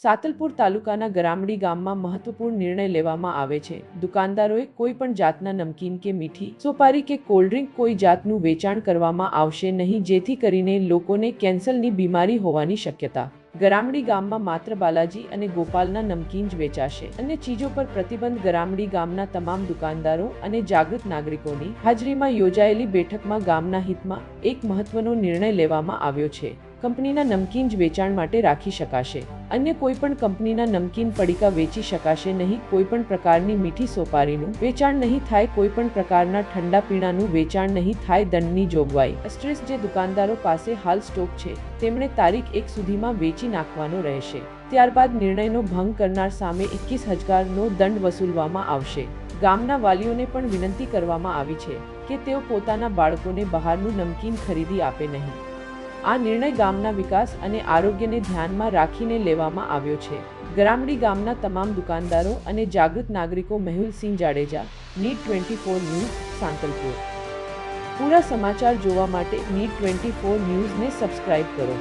સાતલપુર તાલુકાના ગરામડી ગામમાં મહત્વપૂર્ણ નિર્ણય લેવામાં આવે છે। દુકાનદારોએ કોઈ પણ જાતના નમકીન કે મીઠી સોપારી કે કોલ્ડ ડ્રિંક કોઈ જાતનું વેચાણ કરવામાં આવશે નહીં, જેથી કરીને લોકોને કેન્સરની બીમારી હોવાની શક્યતા। ગરામડી ગામમાં માત્ર બાલાજી અને ગોપાલના નમકીન જ વેચાશે। અન્ય ચીજો પર પ્રતિબંધ। ગરામડી ગામના તમામ દુકાનદારો અને જાગૃત નાગરિકોની હાજરીમાં યોજાયેલી બેઠકમાં ગામના હિતમાં એક મહત્વનો નિર્ણય લેવામાં આવ્યો છે। કંપનીના નમકીન જ વેચાણ માટે રાખી શકાશે। અન્ય કોઈ પણ કંપનીના નમકીન પડીકા વેચી શકાશે નહીં। કોઈ પણ પ્રકારની મીઠી સોપારીનું વેચાણ નહીં થાય। કોઈ પણ પ્રકારના ઠંડા પીણાનું વેચાણ નહીં થાય। દંડની જોગવાઈ * જે દુકાનદારો પાસે હાલ સ્ટોક છે તેમણે તારીખ 1 સુધીમાં વેચી નાખવાનો રહેશે। ત્યારબાદ નિર્ણયનો ભંગ કરનાર સામે 21,000નો દંડ વસૂલવામાં આવશે। ગામના વાલીઓને પણ વિનંતી કરવામાં આવી છે કે તેઓ પોતાના બાળકોને બહારનું નમકીન ખરીદી આપે નહીં। આ નિર્ણય ગામના વિકાસ અને આરોગ્યને ધ્યાનમાં રાખીને લેવામાં આવ્યો છે। ગરામડી ગામના તમામ દુકાનદારો અને જાગૃત નાગરિકો। મેહુલસિંહ જાડેજા, નીટ 24 ન્યૂઝ, સાંતલપુર। પૂરા સમાચાર જોવા માટે નીટ 24 ન્યૂઝને સબસ્ક્રાઇબ કરો।